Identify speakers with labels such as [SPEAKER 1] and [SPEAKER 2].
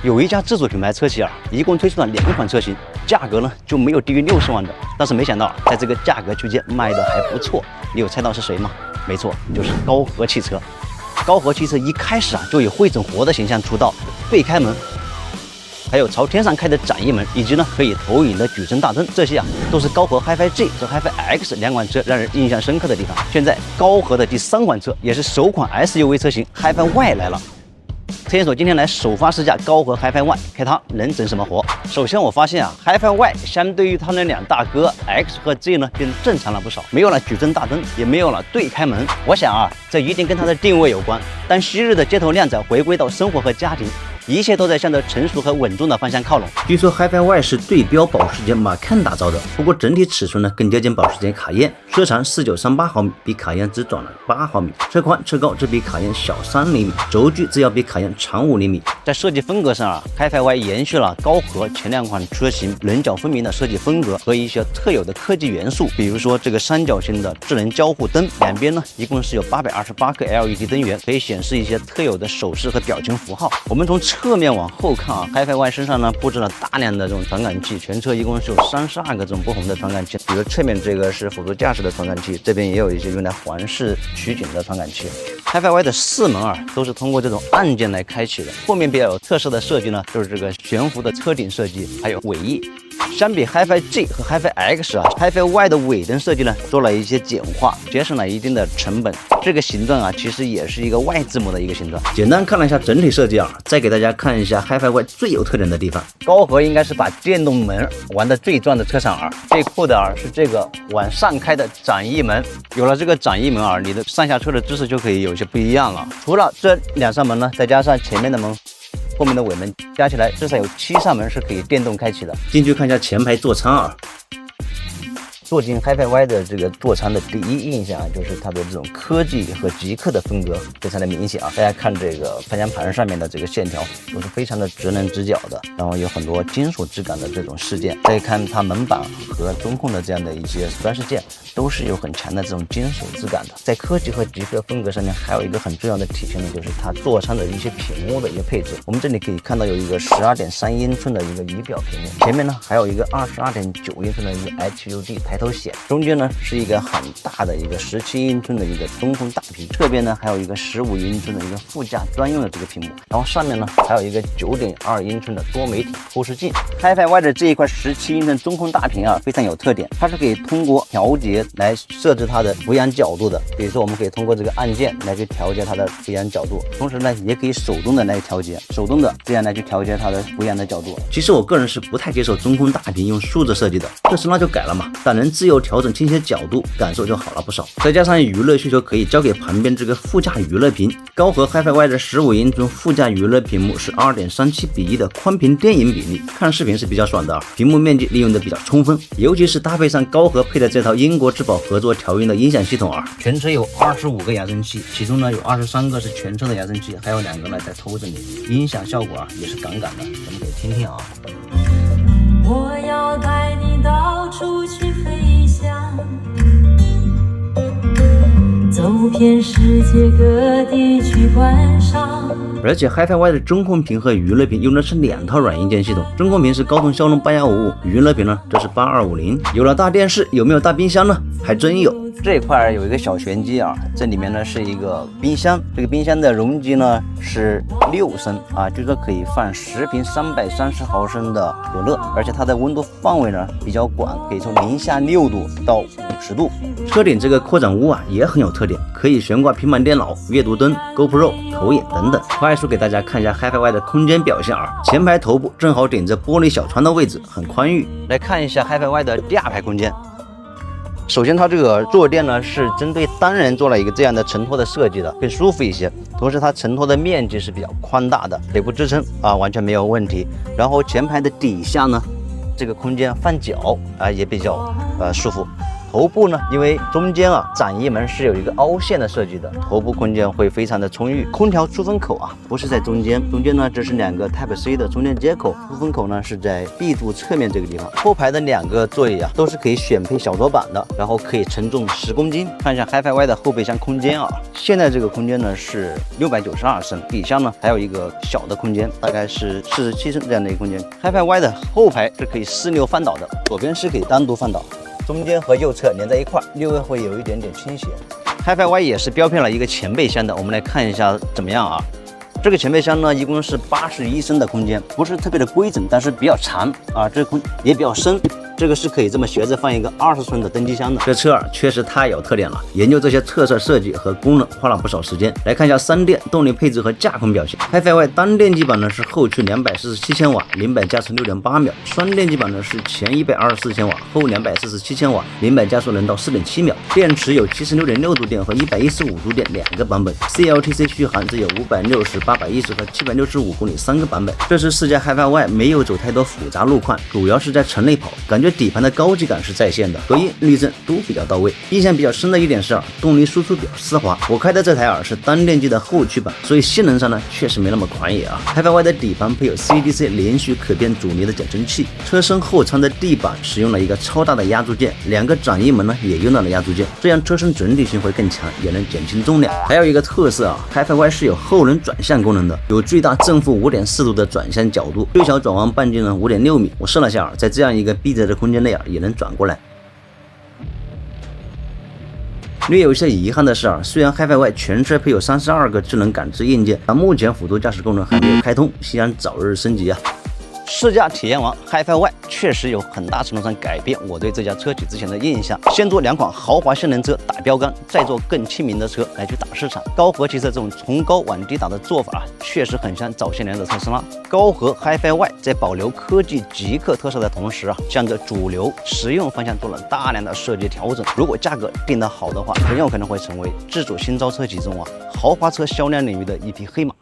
[SPEAKER 1] 有一家自主品牌车企一共推出了2款车型，价格呢就没有低于60万的。但是没想到在这个价格区间卖的还不错。你有猜到是谁吗？没错，就是高和汽车。高和汽车一开始就以汇整活的形象出道，对开门，还有朝天上开的展翼门，以及呢可以投影的举升大灯，这些都是高和 Hi-Fi G 和 Hi-Fi X 2款车让人印象深刻的地方。现在高和的第3款车，也是首款 SUV 车型 Hi-Fi Y 来了。车研所今天来首发试驾高和 Hi-Fi Y， 看它能整什么活。首先我发现Hi-Fi Y 相对于它那2大哥 X 和 G 呢，变得正常了不少，没有了举升大灯，也没有了对开门。我想这一定跟它的定位有关。当昔日的街头靓仔回归到生活和家庭，一切都在向着成熟和稳重的方向靠拢。据说 Hi-Fi Y 是对标保时捷 Macan 打造的，不过整体尺寸呢更接近保时捷卡宴。车长4938毫米，比卡宴只短了8毫米；车宽车高只比卡宴小3厘米，轴距只要比卡宴长5厘米。在设计风格上Hi-Fi Y 延续了高和前2款车型棱角分明的设计风格和一些特有的科技元素，比如说这个三角形的智能交互灯，两边呢一共是有828个 LED 灯源，可以显示一些特有的手势和表情符号。我们从侧面往后看Hi-Fi Y 身上呢布置了大量的这种传感器，全车一共是有32个这种不同的传感器，比如侧面这个是辅助驾驶的传感器，这边也有一些用来环视取景的传感器。Hi-Fi Y 的4门都是通过这种按键来开启的，后面比较有特色的设计呢，就是这个悬浮的车顶设计，还有尾翼。相比 Hi-Fi G 和 Hi-Fi X Hi-Fi Y 的尾灯设计呢做了一些简化，节省了一定的成本。这个形状其实也是一个 Y 字母的一个形状。简单看了一下整体设计再给大家看一下 Hi-Fi Y 最有特点的地方。高和应该是把电动门玩得最赚的车厂最酷的是这个往上开的展翼门。有了这个展翼门你的上下车的姿势就可以有些不一样了。除了这2扇门呢，再加上前面的门，后面的尾门，加起来至少有7扇门是可以电动开启的。进去看一下前排座舱坐进 Hi-Fi Y 的这个座舱的第一印象就是它的这种科技和极客的风格非常的明显大家看这个方向盘上面的这个线条都是非常的直棱直角的，然后有很多金属质感的这种饰件。再看它门板和中控的这样的一些装饰件，都是有很强的这种金属质感的。在科技和极客风格上面，还有一个很重要的体现呢，就是它座舱的一些屏幕的一个配置。我们这里可以看到有一个12.3英寸的一个仪表屏幕，前面呢还有一个22.9英寸的一个 HUD 抬头显，中间呢是一个很大的一个17英寸的一个中控大屏，侧边呢还有一个15英寸的一个副驾专用的这个屏幕，然后上面呢还有一个9.2英寸的多媒体后视镜。Hi-Fi Y 的这一块17英寸中控大屏非常有特点，它是可以通过调节来设置它的俯仰角度的。比如说我们可以通过这个按键来去调节它的俯仰角度，同时呢也可以手动的来调节，手动的这样来去调节它的俯仰的角度。其实我个人是不太接受中控大屏用数字设计的，特斯拉就改了嘛，但能自由调整倾斜角度，感受就好了不少。再加上娱乐需求可以交给旁边这个副驾娱乐屏。高和 Hi-Fi Y 的15英寸副驾娱乐屏幕是2.37:1的宽屏电影比例，看视频是比较爽的屏幕面积利用的比较充分，尤其是搭配上高和配的这套英国质保合作调音的音响系统全车有25个扬声器，其中呢有23个是全车的扬声器，还有2个呢在头这里，音响效果也是杠杠的，咱们可以听听
[SPEAKER 2] 我要带你到处去飞翔，走遍世界各地去观赏。
[SPEAKER 1] 而且 Hi-Fi Y 的中控屏和娱乐屏用的是2套软硬件系统，中控屏是高通骁龙8155，娱乐屏呢这是8250。有了大电视，有没有大冰箱呢？还真有。这一块有一个小玄机这里面呢是一个冰箱，这个冰箱的容积呢是6升据说可以放10瓶330毫升的可乐，而且它的温度范围呢比较广，可以从零下6度到50度。车顶这个扩展坞也很有特点，可以悬挂平板电脑、阅读灯、GoPro、投影等等。快速给大家看一下 Hi-Fi Y 的空间表现前排头部正好顶着玻璃小窗的位置，很宽裕。来看一下 Hi-Fi Y 的第2排空间。首先它这个坐垫呢是针对单人做了一个这样的承托的设计的，更舒服一些，同时它承托的面积是比较宽大的，腿部支撑完全没有问题。然后前排的底下呢这个空间放脚也比较舒服。头部呢，因为中间展翼门是有一个凹陷的设计的，头部空间会非常的充裕。空调出风口不是在中间，呢这是2个 Type C 的充电接口，出风口呢是在 B 柱侧面这个地方。后排的2个座椅都是可以选配小桌板的，然后可以承重10公斤。看一下 HiFiY 的后备箱空间现在这个空间呢是692升，底下呢还有一个小的空间，大概是47升这样的一个空间。HiFiY 的后排是可以4溜翻倒的，左边是可以单独翻倒，中间和右侧连在一块，6位会有一点点倾斜。HiFiY 也是标配了一个前备箱的，我们来看一下怎么样这个前备箱呢，一共是81升的空间，不是特别的规整，但是比较长这个空也比较深。这个是可以这么斜着放一个20寸的登机箱的。这车确实太有特点了，研究这些特色设计和功能花了不少时间。来看一下3电动力配置和驾控表现。HiFiY 单电机版呢是后驱247千瓦，0-100加速6.8秒；双电机版呢是前124千瓦，后247千瓦，0-100加速能到4.7秒。电池有76.6度电和115度电2个版本 ，CLTC 续航则有560、810和765公里3个版本。这是4家 HiFiY 没有走太多复杂路况，主要是在城内跑，感觉底盘的高级感是在线的，隔音、滤震都比较到位。印象比较深的一点是动力输出比较丝滑。我开的这台是单电机的后驱版，所以性能上呢确实没那么狂野HiFiY 的底盘配有 CDC 连续可变阻尼的减震器，车身后舱的地板使用了一个超大的压铸件，2个展翼门呢也用到了压铸件，这样车身整体性会更强，也能减轻重量。还有一个特色HiFiY 是有后轮转向功能的，有最大正负5.4度的转向角度，最小转弯半径呢5.6米。我试了下在这样一个闭着的空间内也能转过来。略有一些遗憾的是虽然 HiFiY 全车配有32个智能感知硬件，但目前辅助驾驶功能还没有开通，希望早日升级试驾体验完 HiFiY 确实有很大程度上改变我对这家车企之前的印象。先做2款豪华性能车打标杆，再做更亲民的车来去打市场。高和汽车这种从高往低打的做法确实很像早些年的特斯拉。高和 HiFiY 在保留科技极客特色的同时向着主流实用方向做了大量的设计调整。如果价格定得好的话，很有可能会成为自主新造车企中豪华车销量领域的一匹黑马。